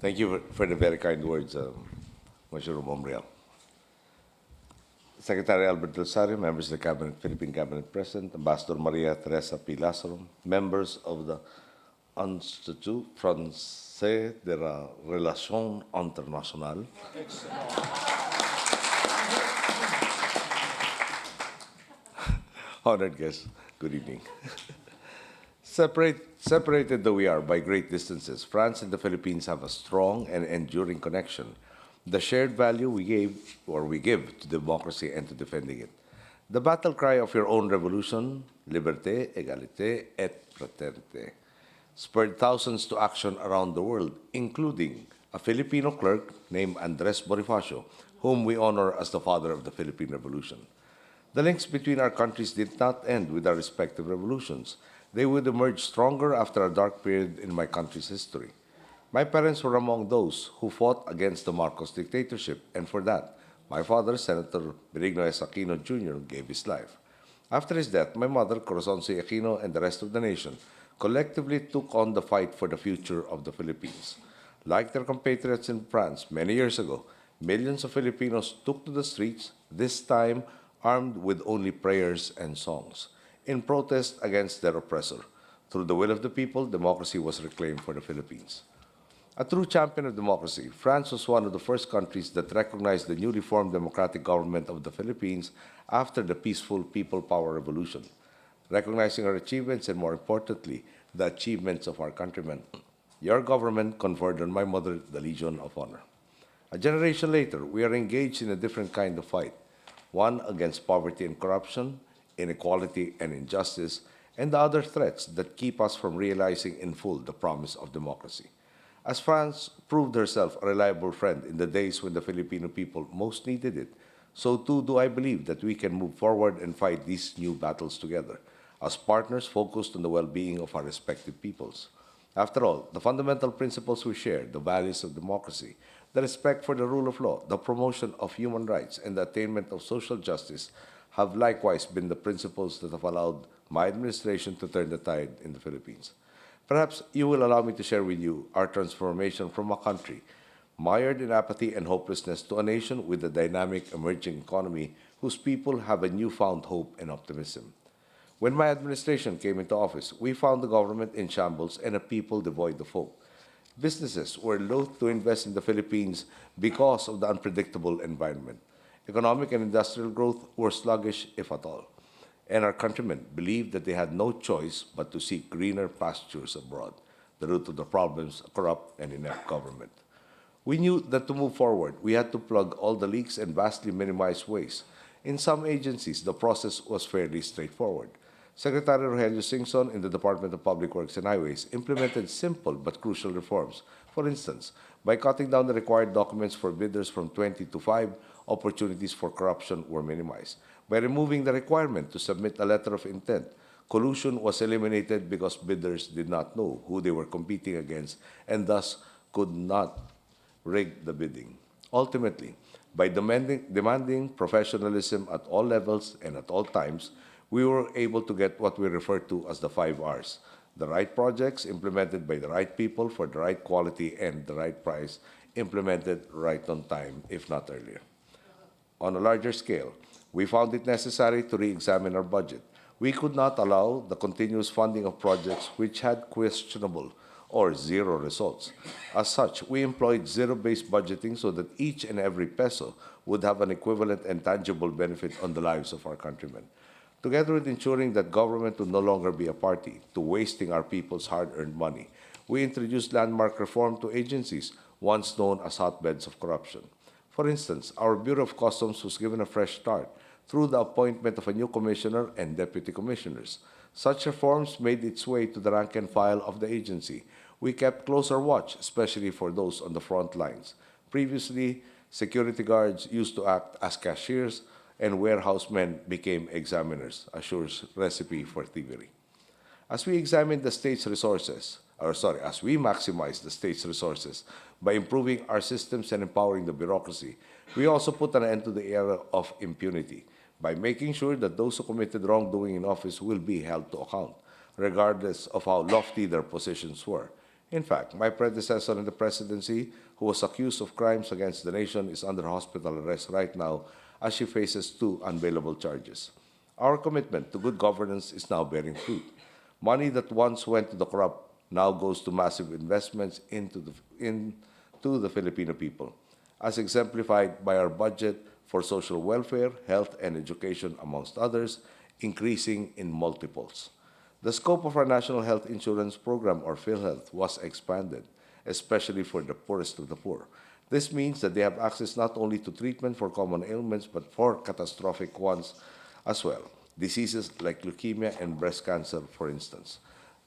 Thank you for the very kind words, Monsieur Romreal. Secretary Albert Rosario, members of the Cabinet, Philippine Cabinet President, Ambassador Maria Teresa P. Lazaro, members of the Institut Francais de la Relation Internationale, honored guests, good evening. Separated though we are by great distances, France and the Philippines have a strong and enduring connection. The shared value we give to democracy and to defending it. The battle cry of your own revolution, liberté, égalité, et fraternité, spurred thousands to action around the world, including a Filipino clerk named Andres Bonifacio, whom we honor as the father of the Philippine Revolution. The links between our countries did not end with our respective revolutions. They would emerge stronger after a dark period in my country's history. My parents were among those who fought against the Marcos dictatorship, and for that, my father, Senator Benigno S. Aquino Jr., gave his life. After his death, my mother, Corazon C. Aquino, and the rest of the nation collectively took on the fight for the future of the Philippines. Like their compatriots in France many years ago, millions of Filipinos took to the streets, this time armed with only prayers and songs, in protest against their oppressor. Through the will of the people, democracy was reclaimed for the Philippines. A true champion of democracy, France was one of the first countries that recognized the newly formed democratic government of the Philippines after the peaceful People Power Revolution, recognizing our achievements and, more importantly, the achievements of our countrymen. Your government conferred on my mother the Legion of Honor. A generation later, we are engaged in a different kind of fight, one against poverty and corruption, inequality and injustice, and the other threats that keep us from realizing in full the promise of democracy. As France proved herself a reliable friend in the days when the Filipino people most needed it, so too do I believe that we can move forward and fight these new battles together, as partners focused on the well-being of our respective peoples. After all, the fundamental principles we share, the values of democracy, the respect for the rule of law, the promotion of human rights, and the attainment of social justice have likewise been the principles that have allowed my administration to turn the tide in the Philippines. Perhaps you will allow me to share with you our transformation from a country mired in apathy and hopelessness to a nation with a dynamic emerging economy whose people have a newfound hope and optimism. When my administration came into office, we found the government in shambles and a people devoid of hope. Businesses were loath to invest in the Philippines because of the unpredictable environment. Economic and industrial growth were sluggish, if at all, and our countrymen believed that they had no choice but to seek greener pastures abroad, the root of the problems, a corrupt and inept government. We knew that to move forward, we had to plug all the leaks and vastly minimize waste. In some agencies, the process was fairly straightforward. Secretary Rogelio Singson in the Department of Public Works and Highways implemented simple but crucial reforms. For instance, by cutting down the required documents for bidders from 20 to 5, opportunities for corruption were minimized. By removing the requirement to submit a letter of intent, collusion was eliminated because bidders did not know who they were competing against and thus could not rig the bidding. Ultimately, by demanding professionalism at all levels and at all times, we were able to get what we refer to as the 5 Rs. The right projects implemented by the right people for the right quality and the right price, implemented right on time, if not earlier. On a larger scale, we found it necessary to re-examine our budget. We could not allow the continuous funding of projects which had questionable or zero results. As such, we employed zero-based budgeting so that each and every peso would have an equivalent and tangible benefit on the lives of our countrymen. Together with ensuring that government would no longer be a party to wasting our people's hard-earned money, we introduced landmark reform to agencies once known as hotbeds of corruption. For instance, our Bureau of Customs was given a fresh start through the appointment of a new commissioner and deputy commissioners. Such reforms made its way to the rank and file of the agency. We kept closer watch, especially for those on the front lines. Previously, security guards used to act as cashiers, and warehousemen became examiners, a sure recipe for thievery. As we examine the state's resources, as we maximize the state's resources by improving our systems and empowering the bureaucracy, we also put an end to the era of impunity by making sure that those who committed wrongdoing in office will be held to account, regardless of how lofty their positions were. In fact, my predecessor in the presidency, who was accused of crimes against the nation, is under hospital arrest right now as she faces two unbailable charges. Our commitment to good governance is now bearing fruit. Money that once went to the corrupt now goes to massive investments into the Filipino people, as exemplified by our budget for social welfare, health, and education, amongst others, increasing in multiples. The scope of our National Health Insurance Program, or PhilHealth, was expanded, especially for the poorest of the poor. This means that they have access not only to treatment for common ailments, but for catastrophic ones as well. Diseases like leukemia and breast cancer, for instance.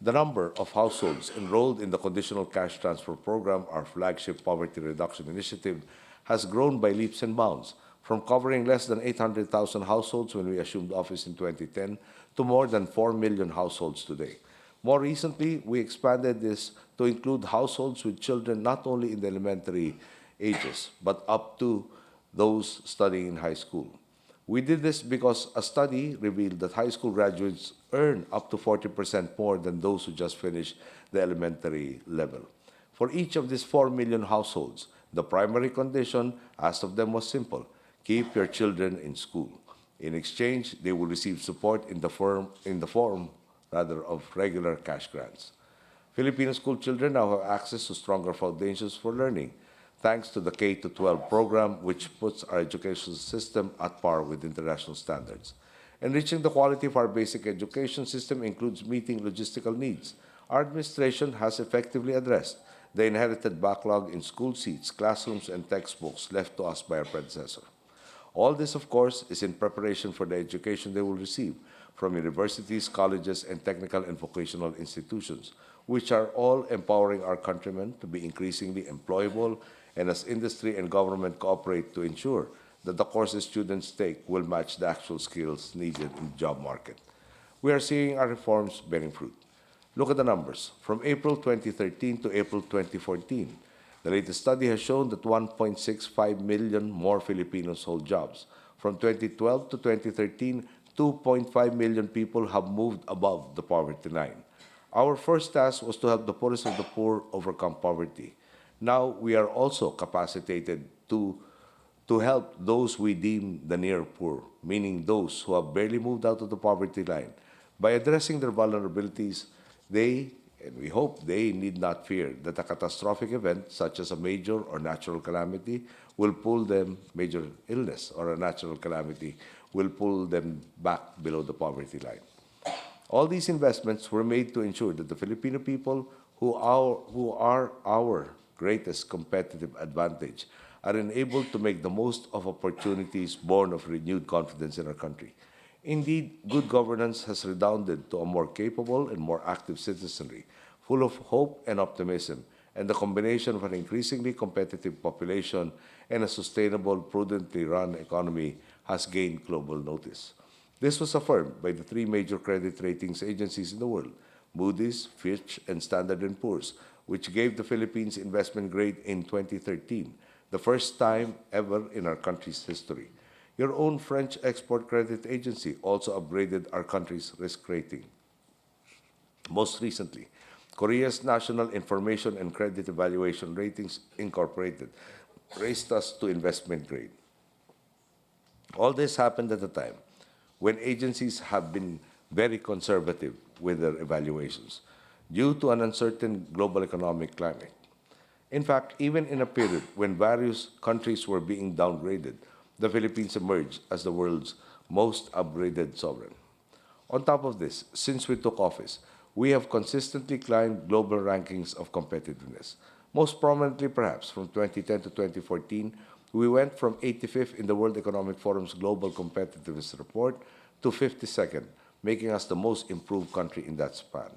The number of households enrolled in the Conditional Cash Transfer Program, our flagship poverty reduction initiative, has grown by leaps and bounds, from covering less than 800,000 households when we assumed office in 2010 to more than 4 million households today. More recently, we expanded this to include households with children not only in the elementary ages, but up to those studying in high school. We did this because a study revealed that high school graduates earn up to 40% more than those who just finished the elementary level. For each of these 4 million households, the primary condition asked of them was simple: keep your children in school. In exchange, they will receive support in the form of regular cash grants. Filipino school children now have access to stronger foundations for learning, thanks to the K-12 program, which puts our education system at par with international standards. Enriching the quality of our basic education system includes meeting logistical needs. Our administration has effectively addressed the inherited backlog in school seats, classrooms, and textbooks left to us by our predecessor. All this, of course, is in preparation for the education they will receive from universities, colleges, and technical and vocational institutions, which are all empowering our countrymen to be increasingly employable, and as industry and government cooperate to ensure that the courses students take will match the actual skills needed in the job market. We are seeing our reforms bearing fruit. Look at the numbers. From April 2013 to April 2014, the latest study has shown that 1.65 million more Filipinos hold jobs. From 2012 to 2013, 2.5 million people have moved above the poverty line. Our first task was to help the poorest of the poor overcome poverty. Now we are also capacitated to help those we deem the near poor, meaning those who have barely moved out of the poverty line. By addressing their vulnerabilities, they, and we hope they, need not fear that a catastrophic event, such as a major or natural calamity, will pull them, major illness or a natural calamity, will pull them back below the poverty line. All these investments were made to ensure that the Filipino people, who are our greatest competitive advantage, are enabled to make the most of opportunities born of renewed confidence in our country. Indeed, good governance has redounded to a more capable and more active citizenry, full of hope and optimism, and the combination of an increasingly competitive population and a sustainable, prudently run economy has gained global notice. This was affirmed by the three major credit ratings agencies in the world, Moody's, Fitch, and Standard & Poor's, which gave the Philippines investment grade in 2013, the first time ever in our country's history. Your own French Export Credit Agency also upgraded our country's risk rating. Most recently, Korea's National Information and Credit Evaluation Ratings Incorporated raised us to investment grade. All this happened at a time when agencies have been very conservative with their evaluations due to an uncertain global economic climate. In fact, even in a period when various countries were being downgraded, the Philippines emerged as the world's most upgraded sovereign. On top of this, since we took office, we have consistently climbed global rankings of competitiveness. Most prominently, perhaps, from 2010 to 2014, we went from 85th in the World Economic Forum's Global Competitiveness Report to 52nd, making us the most improved country in that span.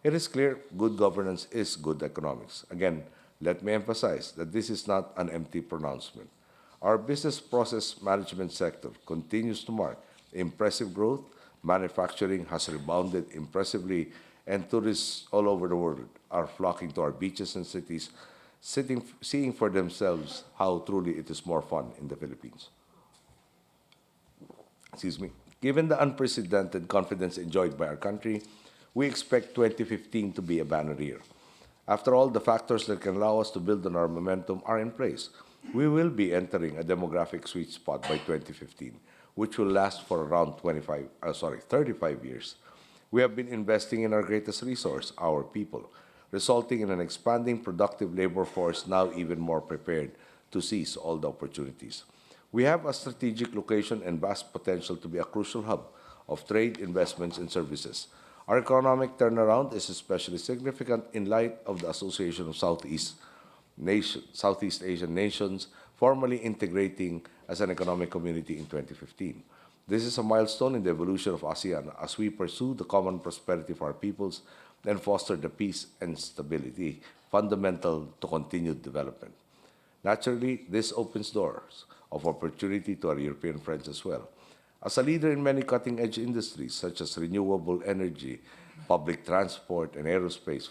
It is clear good governance is good economics. Again, let me emphasize that this is not an empty pronouncement. Our business process management sector continues to mark impressive growth. Manufacturing has rebounded impressively, and tourists all over the world are flocking to our beaches and cities, seeing for themselves how truly it is more fun in the Philippines. Excuse me. Given the unprecedented confidence enjoyed by our country, we expect 2015 to be a banner year. After all, the factors that can allow us to build on our momentum are in place. We will be entering a demographic sweet spot by 2015, which will last for around 35 years. We have been investing in our greatest resource, our people, resulting in an expanding productive labor force now even more prepared to seize all the opportunities. We have a strategic location and vast potential to be a crucial hub of trade, investments, and services. Our economic turnaround is especially significant in light of the Association of Southeast Asian Nations formally integrating as an economic community in 2015. This is a milestone in the evolution of ASEAN as we pursue the common prosperity of our peoples and foster the peace and stability fundamental to continued development. Naturally, this opens doors of opportunity to our European friends as well. As a leader in many cutting-edge industries such as renewable energy, public transport, and aerospace,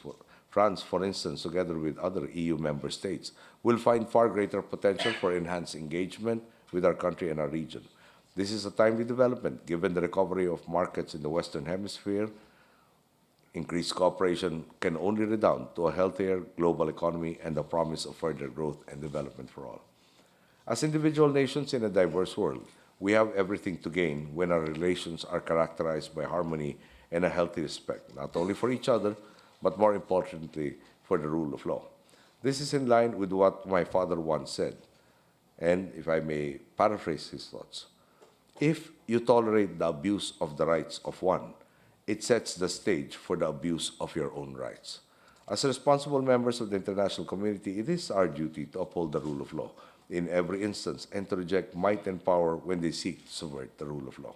France, for instance, together with other EU member states, will find far greater potential for enhanced engagement with our country and our region. This is a timely development given the recovery of markets in the Western Hemisphere. Increased cooperation can only redound to a healthier global economy and the promise of further growth and development for all. As individual nations in a diverse world, we have everything to gain when our relations are characterized by harmony and a healthy respect, not only for each other, but more importantly, for the rule of law. This is in line with what my father once said, and if I may paraphrase his thoughts, if you tolerate the abuse of the rights of one, it sets the stage for the abuse of your own rights. As responsible members of the international community, it is our duty to uphold the rule of law in every instance and to reject might and power when they seek to subvert the rule of law.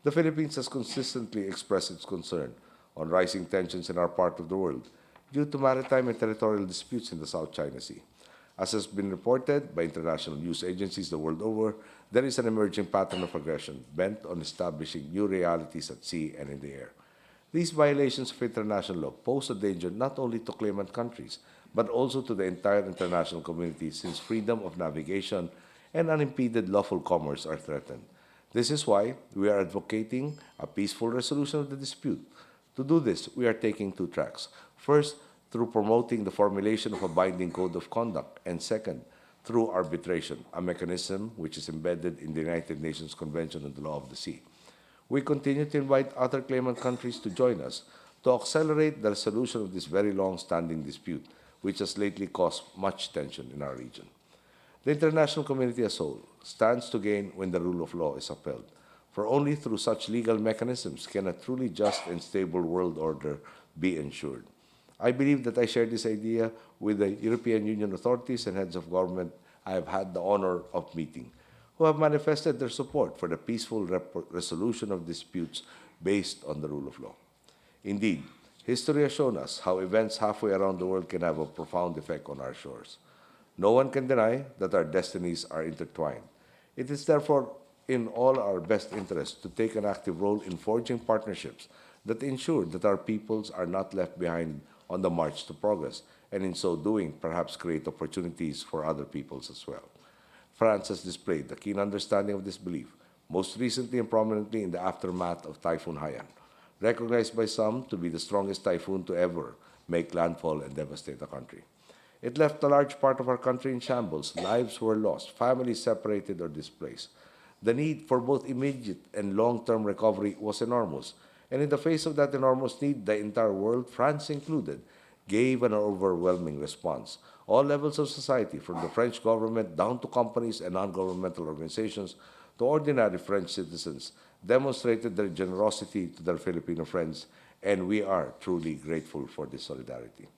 The Philippines has consistently expressed its concern on rising tensions in our part of the world due to maritime and territorial disputes in the South China Sea. As has been reported by international news agencies the world over, there is an emerging pattern of aggression bent on establishing new realities at sea and in the air. These violations of international law pose a danger not only to claimant countries, but also to the entire international community since freedom of navigation and unimpeded lawful commerce are threatened. This is why we are advocating a peaceful resolution of the dispute. To do this, we are taking two tracks. First, through promoting the formulation of a binding code of conduct, and second, through arbitration, a mechanism which is embedded in the United Nations Convention on the Law of the Sea. We continue to invite other claimant countries to join us to accelerate the resolution of this very long-standing dispute, which has lately caused much tension in our region. The international community as a whole stands to gain when the rule of law is upheld, for only through such legal mechanisms can a truly just and stable world order be ensured. I believe that I share this idea with the European Union authorities and heads of government I have had the honor of meeting, who have manifested their support for the peaceful resolution of disputes based on the rule of law. Indeed, history has shown us how events halfway around the world can have a profound effect on our shores. No one can deny that our destinies are intertwined. It is therefore in all our best interest to take an active role in forging partnerships that ensure that our peoples are not left behind on the march to progress, and in so doing, perhaps create opportunities for other peoples as well. France has displayed a keen understanding of this belief, most recently and prominently in the aftermath of Typhoon Haiyan, recognized by some to be the strongest typhoon to ever make landfall and devastate the country. It left a large part of our country in shambles, lives were lost, families separated or displaced. The need for both immediate and long-term recovery was enormous, and in the face of that enormous need, the entire world, France included, gave an overwhelming response. All levels of society, from the French government down to companies and non-governmental organizations to ordinary French citizens, demonstrated their generosity to their Filipino friends, and we are truly grateful for this solidarity.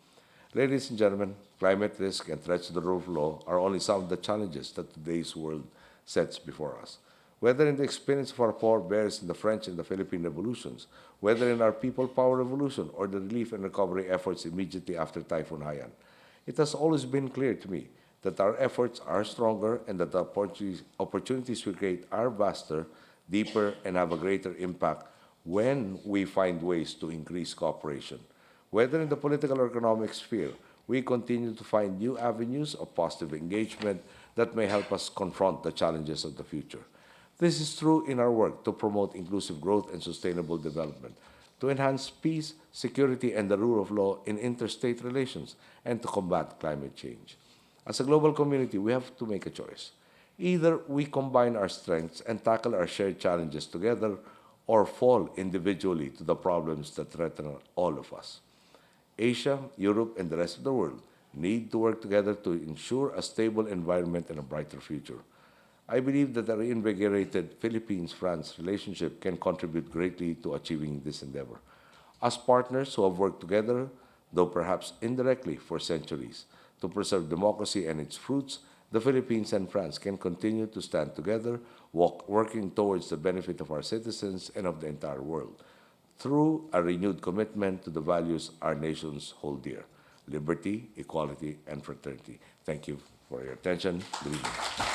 Ladies and gentlemen, climate risk and threats to the rule of law are only some of the challenges that today's world sets before us. Whether in the experience of our forebears in the French and the Philippine revolutions, whether in our people power revolution or the relief and recovery efforts immediately after Typhoon Haiyan, it has always been clear to me that our efforts are stronger and that the opportunities we create are vaster, deeper, and have a greater impact when we find ways to increase cooperation. Whether in the political or economic sphere, we continue to find new avenues of positive engagement that may help us confront the challenges of the future. This is true in our work to promote inclusive growth and sustainable development, to enhance peace, security, and the rule of law in interstate relations, and to combat climate change. As a global community, we have to make a choice. Either we combine our strengths and tackle our shared challenges together, or fall individually to the problems that threaten all of us. Asia, Europe, and the rest of the world need to work together to ensure a stable environment and a brighter future. I believe that a reinvigorated Philippines-France relationship can contribute greatly to achieving this endeavor. As partners who have worked together, though perhaps indirectly for centuries, to preserve democracy and its fruits, the Philippines and France can continue to stand together, working towards the benefit of our citizens and of the entire world, through a renewed commitment to the values our nations hold dear: liberty, equality, and fraternity. Thank you for your attention. Good evening.